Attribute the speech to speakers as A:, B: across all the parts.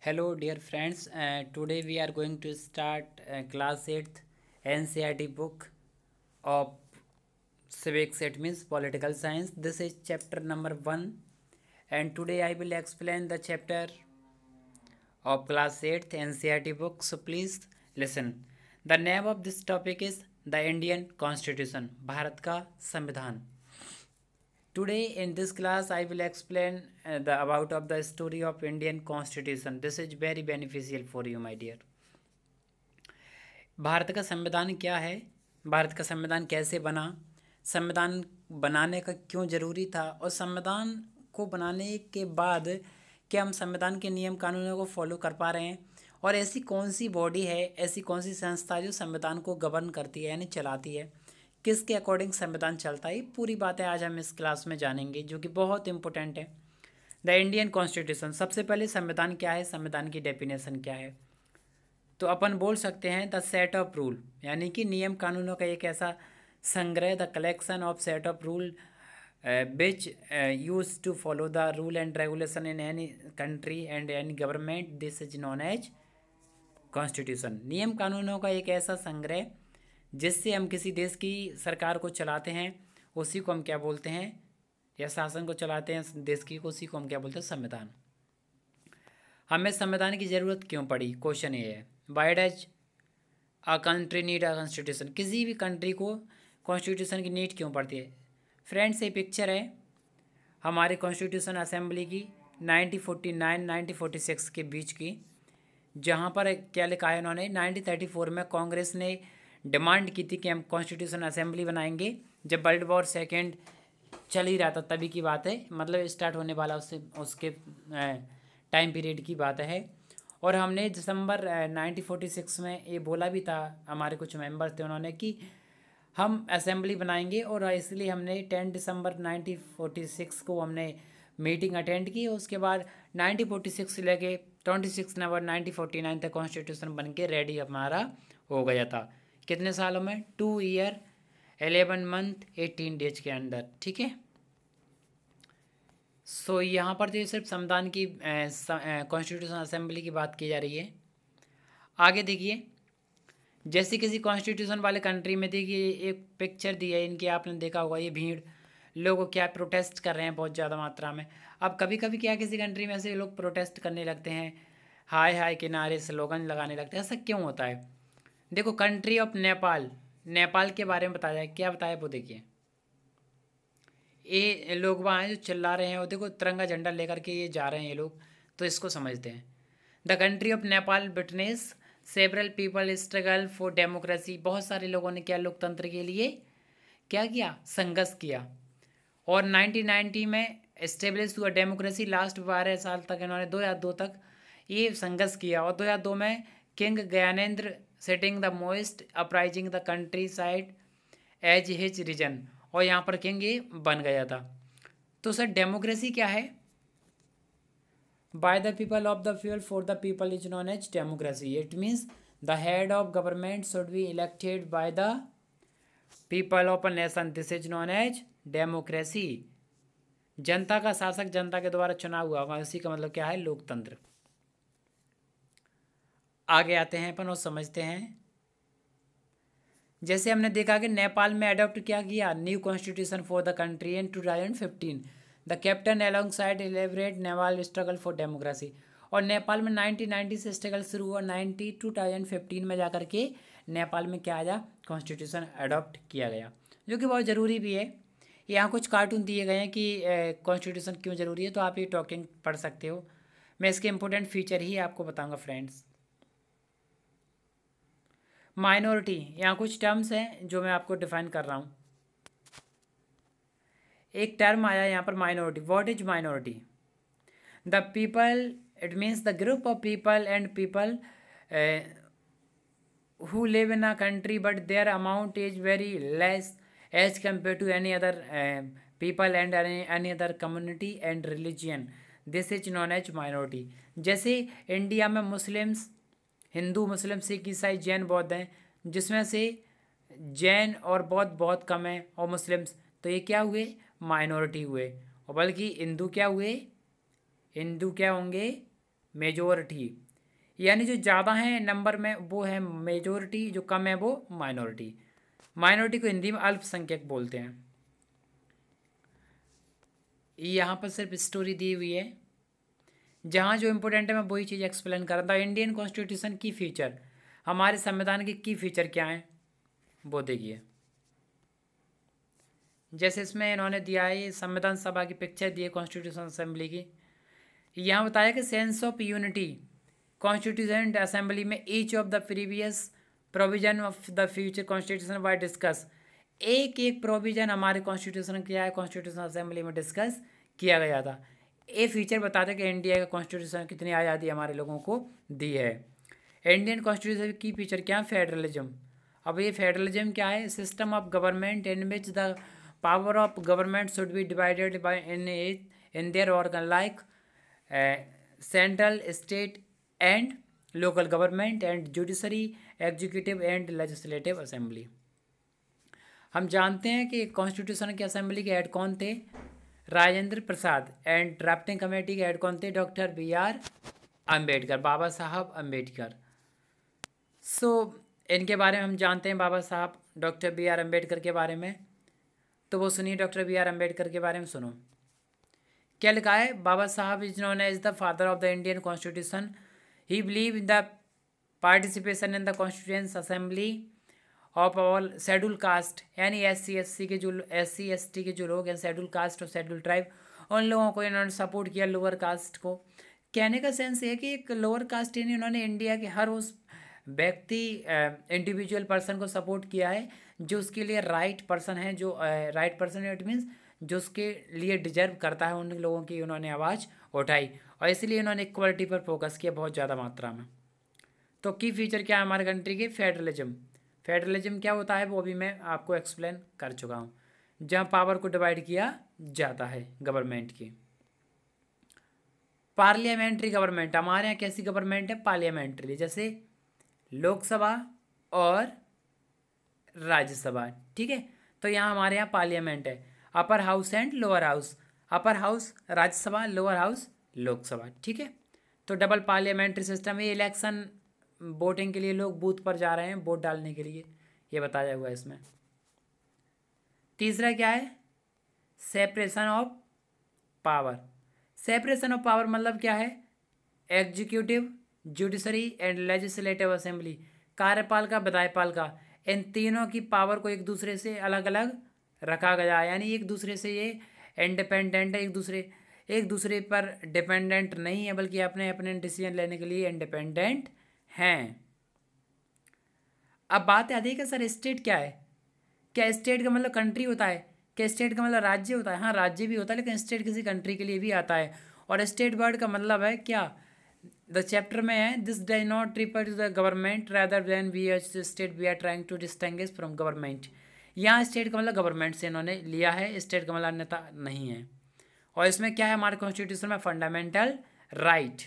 A: Hello, dear friends. Today we are going to start class 8th NCERT book of civics. It means political science. This is chapter number 1, and today I will explain the chapter of class 8th NCERT book. So please listen. The name of this topic is the Indian Constitution. Bharat का संविधान. Today in this class I will explain the about of the story of Indian Constitution. This is very beneficial for you, my dear. Bharat का संविधान क्या है, भारत का संविधान कैसे बना, संविधान बनाने का क्यों ज़रूरी था, और संविधान को बनाने के बाद क्या हम संविधान के नियम कानूनों को फॉलो कर पा रहे हैं, और ऐसी कौन सी बॉडी है, ऐसी कौन सी संस्था जो संविधान को गवर्न करती है यानी चलाती है, किसके अकॉर्डिंग संविधान चलता है, ये पूरी बातें आज हम इस क्लास में जानेंगे जो कि बहुत इंपॉर्टेंट है. The Indian constitution. सबसे पहले संविधान क्या है, संविधान की डेफिनेशन क्या है, तो अपन बोल सकते हैं द सेट ऑफ रूल, यानी कि नियम कानूनों का एक ऐसा संग्रह, the collection of set of rule which used to follow the rule and regulation in any country and any government. This is known as constitution. नियम कानूनों का एक ऐसा संग्रह जिससे हम किसी देश की सरकार को चलाते हैं, उसी को हम क्या बोलते हैं, या शासन को चलाते हैं देश की, उसी को हम क्या बोलते हैं, संविधान. हमें संविधान की ज़रूरत क्यों पड़ी, क्वेश्चन ये है. Why does a country need a constitution. किसी भी कंट्री को कॉन्स्टिट्यूशन की नीड क्यों पड़ती है. फ्रेंड्स, ये पिक्चर है हमारे कॉन्स्टिट्यूशन असेंबली की 1949-1946 के बीच की, जहाँ पर क्या लिखा है उन्होंने. 1934 में कांग्रेस ने डिमांड की थी कि हम कॉन्स्टिट्यूशन असेंबली बनाएंगे. जब वर्ल्ड वॉर सेकेंड चल ही रहा था तभी की बात है, मतलब स्टार्ट होने वाला उसके टाइम पीरियड की बात है. और हमने दिसंबर 1946 में ये बोला भी था, हमारे कुछ मेंबर्स थे, उन्होंने कि हम असेंबली बनाएंगे, और इसलिए हमने 10 दिसंबर 1946 को हमने मीटिंग अटेंड की. उसके बाद 1946 से लेके 26 नवंबर 1949 तक कॉन्स्टिट्यूशन बन के रेडी हमारा हो गया था. कितने सालों में, 2 ईयर 11 मंथ 18 डेज के अंदर. ठीक है. सो यहाँ पर जो सिर्फ संविधान की कॉन्स्टिट्यूशन असेंबली की बात की जा रही है. आगे देखिए, जैसे किसी कॉन्स्टिट्यूशन वाले कंट्री में देखिए एक पिक्चर दी है इनकी, आपने देखा होगा, ये भीड़ लोग क्या प्रोटेस्ट कर रहे हैं बहुत ज़्यादा मात्रा में. अब कभी कभी क्या किसी कंट्री में से लोग प्रोटेस्ट करने लगते हैं, हाय हाय के नारे स्लोगन लगाने लगते हैं. ऐसा क्यों होता है. देखो, कंट्री ऑफ नेपाल, नेपाल के बारे में बताया जाए, क्या बताया वो देखिए. ये लोग वहाँ हैं जो चिल्ला रहे हैं, और देखो तिरंगा झंडा लेकर के ये जा रहे हैं ये लोग, तो इसको समझते हैं. The country of Nepal witness several people struggle for democracy. बहुत सारे लोगों ने क्या लोकतंत्र के लिए क्या किया, संघर्ष किया. और 1990 में इस्टेब्लिश हुआ डेमोक्रेसी. लास्ट 12 साल तक इन्होंने 2002 तक ये संघर्ष किया, और 2002 में king Gyanendra setting the most uprising the countryside as his region, और यहाँ पर किंग ये बन गया था. तो सर डेमोक्रेसी क्या है. By the people of the people for the people is known as democracy. It means the head of government should be elected by the people of a nation. This is known as democracy. जनता का शासक जनता के द्वारा चुना हुआ होगा, इसी का मतलब क्या है, लोकतंत्र. आगे आते हैं अपन और समझते हैं. जैसे हमने देखा कि नेपाल में अडॉप्ट क्या किया, new constitution for the country in 2015. The captain along side एलिब्रेट Nepal struggle for democracy. और नेपाल में 1990 से स्ट्रगल शुरू हुआ, 2015 में जाकर के नेपाल में क्या आया, कॉन्स्टिट्यूशन अडॉप्ट किया गया, जो कि बहुत ज़रूरी भी है. यहाँ कुछ कार्टून दिए गए हैं कि कॉन्स्टिट्यूशन क्यों ज़रूरी है, तो आप ये टॉकिंग पढ़ सकते हो. मैं इसके इंपॉर्टेंट फीचर ही आपको बताऊँगा फ्रेंड्स. माइनॉरिटी, यहाँ कुछ टर्म्स हैं जो मैं आपको डिफाइन कर रहा हूँ. एक टर्म आया यहाँ पर, minority. What is minority. The people, it means the group of people and people who live in a country but their amount is very less as compared to any other people and any other community and religion. This is known as minority. जैसे India में Muslims, Hindu, मुस्लिम, सिख, ईसाई, जैन, बौद्ध हैं, जिसमें से जैन और बौद्ध बहुत कम हैं, और मुस्लिम्स, तो ये क्या हुए, माइनॉरिटी हुए. और बल्कि हिंदू क्या हुए, हिंदू क्या होंगे, मेजोरिटी, यानी जो ज़्यादा है नंबर में वो है मेजोरिटी, जो कम है वो माइनॉरिटी। माइनॉरिटी को हिंदी में अल्पसंख्यक बोलते हैं। यहाँ पर सिर्फ स्टोरी दी हुई है, जहाँ जो इम्पोर्टेंट है मैं वही चीज़ एक्सप्लेन कर रहा था। इंडियन कॉन्स्टिट्यूशन की फीचर, हमारे संविधान की फीचर क्या है वो देखिए। जैसे इसमें इन्होंने दिया है, ये संविधान सभा की पिक्चर दी है कॉन्स्टिट्यूशन असेंबली की। यहाँ बताया कि sense of unity constitution assembly में each of the previous provision of the future constitution why discuss. एक एक प्रोविजन हमारे कॉन्स्टिट्यूशन क्या है, कॉन्स्टिट्यूशन असेंबली में डिस्कस किया गया था। ये फीचर बताते कि इंडिया का कॉन्स्टिट्यूशन कितनी आज़ादी हमारे लोगों को दी है। इंडियन कॉन्स्टिट्यूशन की फीचर क्या है, फेडरलिज्म। अब ये फेडरलिज्म क्या है, system of government in which the power of government should be divided by in their organ like central, state and local government and judiciary, executive and legislative assembly. हम जानते हैं कि कॉन्स्टिट्यूशन की assembly के head कौन थे, Rajendra Prasad, and drafting committee के head कौन थे, डॉक्टर बी आर अम्बेडकर, बाबा साहब अम्बेडकर। सो इनके बारे में हम जानते हैं, बाबा साहब डॉक्टर बी आर अम्बेडकर के बारे में। तो वो सुनिए, डॉक्टर बी आर अम्बेडकर के बारे में सुनो क्या लिखा है। Baba Saheb is known as the father of the Indian constitution. He believe in the participation in the constitution assembly of all schedule caste, यानी SC SC के जो SC ST के जो लोग हैं, शेड्यूल कास्ट और शेड्यूल ट्राइब, उन लोगों को इन्होंने सपोर्ट किया, लोअर कास्ट को। कहने का सेंस ये है कि एक लोअर कास्ट यानी उन्होंने इंडिया के हर उस व्यक्ति इंडिविजुअल पर्सन को सपोर्ट किया है जो उसके लिए राइट पर्सन है, जो राइट पर्सन इट मीन्स जो उसके लिए डिजर्व करता है, उन लोगों की उन्होंने आवाज़ उठाई और इसलिए उन्होंने इक्वलिटी पर फोकस किया बहुत ज़्यादा मात्रा में। तो की फीचर क्या है हमारे कंट्री के, फेडरलिज्म। फेडरलिज्म क्या होता है वो भी मैं आपको एक्सप्लेन कर चुका हूँ, जहाँ पावर को डिवाइड किया जाता है गवर्नमेंट की। पार्लियामेंट्री गवर्नमेंट, हमारे यहाँ कैसी गवर्नमेंट है, पार्लियामेंट्री, जैसे लोकसभा और राज्यसभा, ठीक है। तो यहाँ हमारे यहाँ पार्लियामेंट है, upper house and lower house, upper house Rajya Sabha, lower house Lok Sabha, ठीक है। तो डबल पार्लियामेंट्री सिस्टम है। इलेक्शन वोटिंग के लिए लोग बूथ पर जा रहे हैं वोट डालने के लिए, ये बताया हुआ है इसमें। तीसरा क्या है, separation of power. Separation of power मतलब क्या है, executive, judiciary and legislative assembly, कार्यपालिका, विधायपालिका, इन तीनों की पावर को एक दूसरे से अलग अलग रखा गया है, यानी एक दूसरे से ये इंडिपेंडेंट है, एक दूसरे पर डिपेंडेंट नहीं है, बल्कि अपने अपने डिसीजन लेने के लिए इंडिपेंडेंट हैं। अब बात आती है कि सर स्टेट क्या है, क्या स्टेट का मतलब कंट्री होता है, क्या स्टेट का मतलब राज्य होता है। हाँ, राज्य भी होता है, लेकिन स्टेट किसी कंट्री के लिए भी आता है। और स्टेट वर्ड का मतलब है क्या, द चैप्टर में है, this does not refer to the government rather than we as state we are trying to distinguish from government. यहाँ स्टेट का मतलब गवर्नमेंट से इन्होंने लिया है, स्टेट का मतलब अन्यथा नहीं है। और इसमें क्या है हमारे कॉन्स्टिट्यूशन में, fundamental right.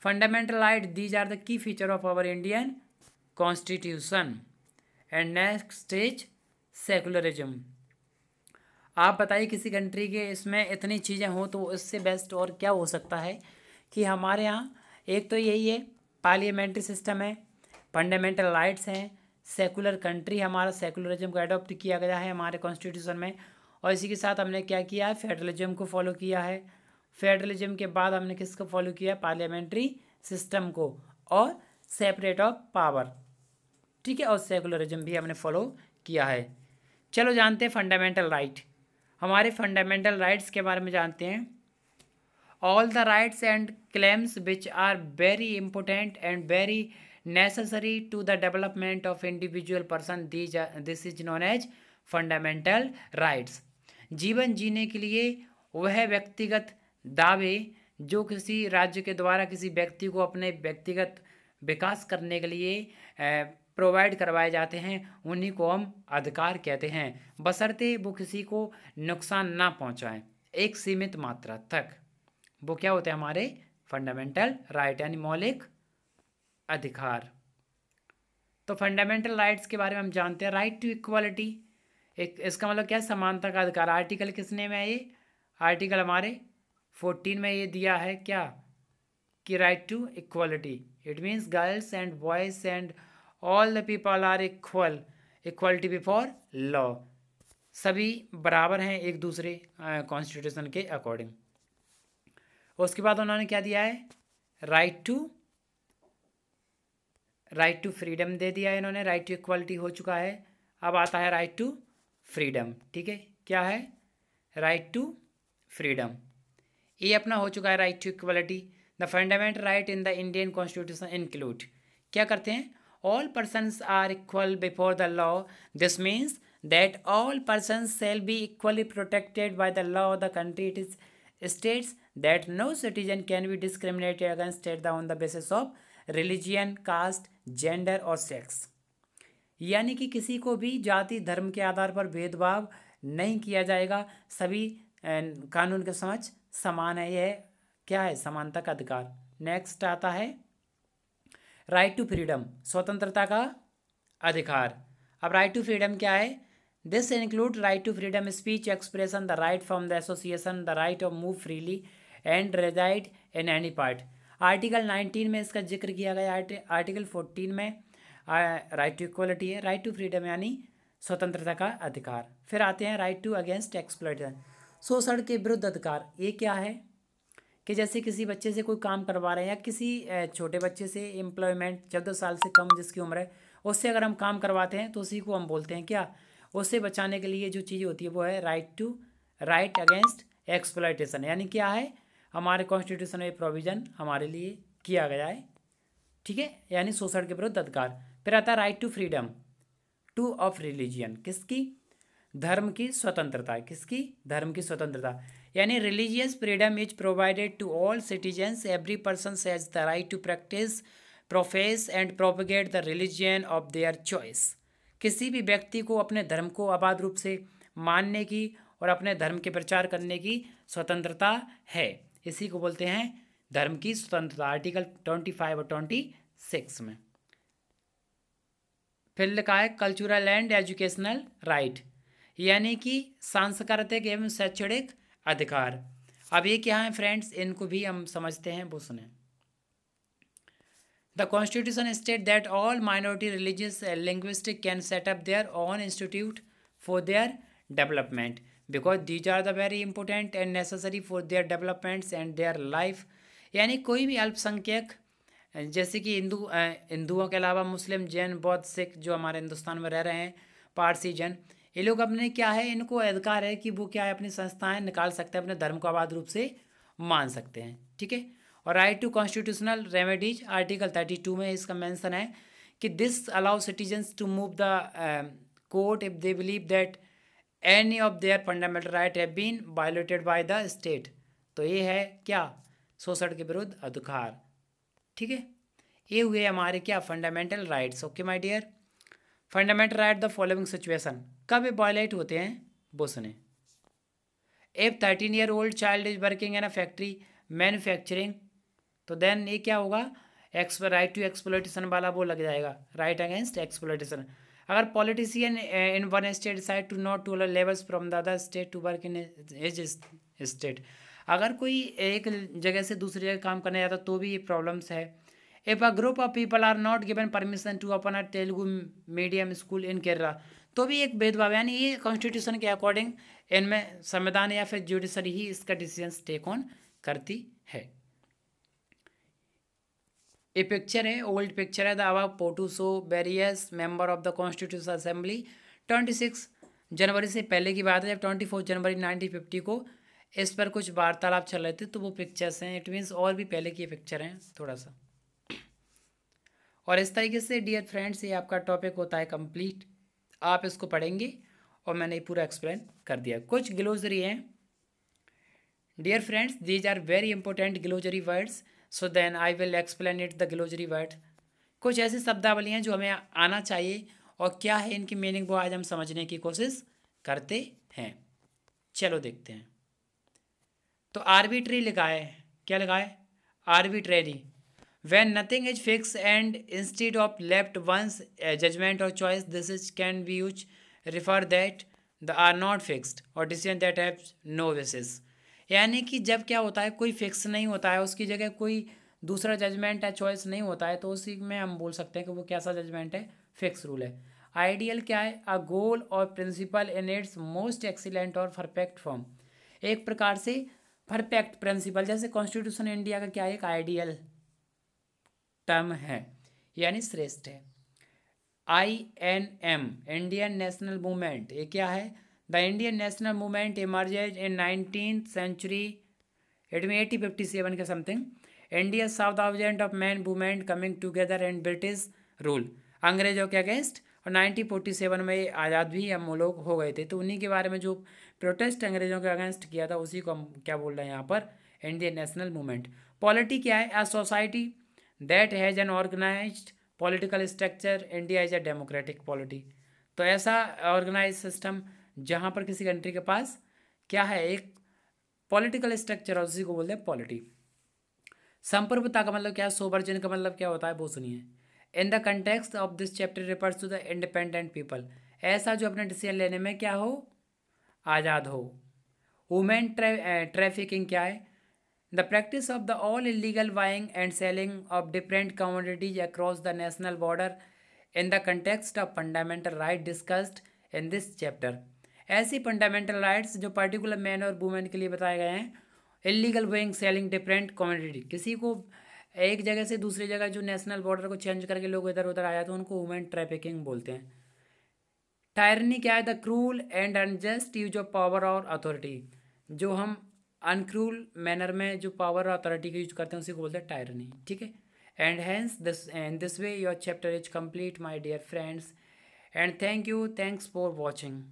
A: Fundamental right these are the key feature of our Indian constitution. And next is secularism. आप बताइए किसी कंट्री के इसमें इतनी चीज़ें हों तो इससे बेस्ट और क्या हो सकता है कि हमारे यहाँ एक तो यही है, पार्लियामेंट्री सिस्टम है, फंडामेंटल राइट्स हैं, सेकुलर कंट्री, हमारा सेकुलरिज्म को अडॉप्ट किया गया है हमारे कॉन्स्टिट्यूशन में। और इसी के साथ हमने क्या किया है, फेडरलिज्म को फॉलो किया है। फेडरलिज्म के बाद हमने किसको फॉलो किया, पार्लियामेंट्री सिस्टम को और सेपरेट ऑफ पावर, ठीक है। और सेकुलरिज्म भी हमने फॉलो किया है। चलो जानते हैं फंडामेंटल राइट। हमारे फंडामेंटल राइट्स के बारे में जानते हैं। All the rights and claims which are very important and very necessary to the development of individual person, this is known as fundamental rights. जीवन जीने के लिए वह व्यक्तिगत दावे जो किसी राज्य के द्वारा किसी व्यक्ति को अपने व्यक्तिगत विकास करने के लिए प्रोवाइड करवाए जाते हैं, उन्हीं को हम अधिकार कहते हैं, बशर्ते वो किसी को नुकसान ना पहुंचाएं, एक सीमित मात्रा तक। वो क्या होते हैं हमारे फंडामेंटल राइट, यानी मौलिक अधिकार। तो फंडामेंटल राइट्स के बारे में हम जानते हैं। राइट टू इक्वालिटी, एक इसका मतलब क्या है, समानता का अधिकार। आर्टिकल किसने में है ये, आर्टिकल हमारे 14 में ये दिया है क्या, कि right to equality, it means girls and boys and all the people are equal, equality before law, सभी बराबर हैं एक दूसरे कॉन्स्टिट्यूशन के अकॉर्डिंग। उसके बाद उन्होंने क्या दिया है, राइट टू फ्रीडम दे दिया है इन्होंने, राइट टू इक्वलिटी हो चुका है। अब आता है राइट टू फ्रीडम, ठीक है, क्या है, राइट टू फ्रीडम, ये अपना हो चुका है right to equality. The fundamental right in the Indian constitution include, क्या करते हैं, all persons are equal before the law, this means that all persons shall be equally protected by the law of the country, it is states that no citizen can be discriminated against on the basis of religion, caste, gender और sex। यानी कि किसी को भी जाति धर्म के आधार पर भेदभाव नहीं किया जाएगा, सभी कानून के समक्ष समान है, यह क्या है, समानता का अधिकार। नेक्स्ट आता है राइट टू फ्रीडम, स्वतंत्रता का अधिकार। अब राइट टू फ्रीडम क्या है, this include right to freedom speech expression, the right from the association, the right of move freely and reside in any part. Article 19 में इसका जिक्र किया गया, आर्टिकल 14 में राइट टू इक्वलिटी है, राइट टू फ्रीडम यानी स्वतंत्रता का अधिकार। फिर आते हैं राइट टू अगेंस्ट एक्सप्लॉयटेशन, शोषण के विरुद्ध अधिकार। ये क्या है कि जैसे किसी बच्चे से कोई काम करवा रहे हैं या किसी छोटे बच्चे से एम्प्लॉयमेंट 14 साल से कम जिसकी उम्र है उससे अगर हम काम करवाते हैं तो उसी को हम बोलते हैं क्या, उससे बचाने के लिए जो चीज़ होती है वो है राइट अगेंस्ट एक्सप्लॉयटेशन। यानी क्या है, हमारे कॉन्स्टिट्यूशन में प्रोविज़न हमारे लिए किया गया है, ठीक है, यानी शोषण के विरुद्ध अधिकार। फिर आता है right to freedom to of religion, किसकी, धर्म की स्वतंत्रता, किसकी, धर्म की स्वतंत्रता, यानी religious freedom is provided to all citizens, every person has the right to practice, profess and propagate the religion of their choice. किसी भी व्यक्ति को अपने धर्म को अबाध रूप से मानने की और अपने धर्म के प्रचार करने की स्वतंत्रता है, इसी को बोलते हैं धर्म की स्वतंत्रता, आर्टिकल 25 और 26 में। फिर लिखा है कल्चरल एंड एजुकेशनल राइट, यानी कि सांस्कृतिक एवं शैक्षणिक अधिकार। अब ये क्या है फ्रेंड्स, इनको भी हम समझते हैं, वो सुने। The Constitution states that all minority religious and linguistic can set up their own institute for their development because these are the very important and necessary for their developments and their life। यानी कोई भी अल्पसंख्यक जैसे कि हिंदुओं के अलावा मुस्लिम, जैन, बौद्ध, सिख जो हमारे हिंदुस्तान में रह रहे हैं, पारसी, जैन, ये लोग अपने क्या है, इनको अधिकार है कि वो क्या है, अपनी संस्थाएं निकाल सकते हैं, अपने धर्म को आबाद रूप से मान सकते हैं, ठीक है। और right to constitutional remedies, article 32 में इसका मेंशन है कि this allow citizens to move the court if they believe that any of their fundamental right have been violated by the state. तो ये है क्या, शोषण के विरुद्ध अधिकार, ठीक है। ये हुए हमारे क्या, fundamental rights. Okay my dear, fundamental right the following situation, कब वायोलेट होते हैं वो सुने। If 13 year old child is working in a factory manufacturing, तो देन ये क्या होगा, राइट टू एक्सप्लॉयटेशन वाला वो लग जाएगा, राइट अगेंस्ट एक्सप्लॉयटेशन। अगर politician in one state decide to not to labours from the other state to work in his state, अगर कोई एक जगह से दूसरी जगह काम करने जाता तो भी ये प्रॉब्लम्स है। If a group of people are not given permission to open a Telugu medium school in Kerala, तो भी एक भेदभाव, यानी ये कॉन्स्टिट्यूशन के अकॉर्डिंग इनमें संविधान या फिर जुडिशरी ही इसका डिसीजन टेक ऑन करती है। ये पिक्चर है, ओल्ड पिक्चर है, the above photo show various member of the constitution assembly. 26 जनवरी से पहले की बात है, जब 24 जनवरी 1950 को इस पर कुछ वार्तालाप चल रहे थे, तो वो पिक्चर्स हैं, इट मीन्स और भी पहले की पिक्चर हैं थोड़ा सा। और इस तरीके से डियर फ्रेंड्स ये आपका टॉपिक होता है कंप्लीट, आप इसको पढ़ेंगे और मैंने पूरा एक्सप्लेन कर दिया। कुछ ग्लोसरी हैं dear friends, these are very important glossary words, so then I will explain it the glossary word. कुछ ऐसी शब्दावली हैं जो हमें आना चाहिए और क्या है इनकी मीनिंग वो आज हम समझने की कोशिश करते हैं। चलो देखते हैं। तो आर्बिट्री लिखा है, क्या लिखा है, arbitrary, when nothing is fix and instead of left one's judgment और choice, this is can be use refer that the are not fixed और decision that have no basis. यानी कि जब क्या होता है, कोई फिक्स नहीं होता है, उसकी जगह कोई दूसरा जजमेंट है चॉइस नहीं होता है, तो उसी में हम बोल सकते हैं कि वो कैसा जजमेंट है, फिक्स रूल है। आइडियल क्या है, अ गोल और principle in its most excellent और परफेक्ट फॉर्म, एक प्रकार से परफेक्ट प्रिंसिपल, जैसे कॉन्स्टिट्यूशन इंडिया का क्या है, एक आइडियल टर्म है, यानी श्रेष्ठ है। INM इंडियन नेशनल मूवमेंट, ये क्या है, the Indian national movement emerges in 19th century, it में 1857 के something, India south thousand of man movement coming together and British rule, अंग्रेजों के अगेंस्ट, और 1947 में आज़ाद भी हम लोग हो गए थे, तो उन्हीं के बारे में जो प्रोटेस्ट अंग्रेजों के अगेंस्ट किया था उसी को हम क्या बोल रहे हैं यहाँ पर, इंडियन नेशनल मूवमेंट। पॉलिटी क्या है, a society that has an organised political structure, India is a democratic polity, तो ऐसा ऑर्गेनाइज सिस्टम जहाँ पर किसी कंट्री के पास क्या है, एक पॉलिटिकल स्ट्रक्चर, और उसी को बोलते हैं पॉलिटी। संप्रभुता का मतलब क्या है, सोवर्जन का मतलब क्या होता है, वो सुनिए। In the context of this chapter refers to the independent people, ऐसा जो अपने डिसीजन लेने में क्या हो, आज़ाद हो। वुमेन ट्रैफिकिंग क्या है, the practice of the all illegal buying and selling of different commodities across the national border in the context of fundamental right discussed in this chapter, ऐसी फंडामेंटल राइट्स जो particular man और women के लिए बताए गए हैं। Illegal buying selling different commodity, किसी को एक जगह से दूसरी जगह जो नेशनल बॉर्डर को चेंज करके लोग इधर उधर आया तो उनको वुमेन ट्रैफिकिंग बोलते हैं। टायरनी क्या है, the cruel and unjust use of power और अथॉरिटी, जो हम अनक्रूल मैनर में जो पावर और अथॉरिटी का यूज करते हैं उसी को बोलते हैं टायरनी, ठीक है। And hence this and this way your chapter is complete my dear friends, and thanks for watching.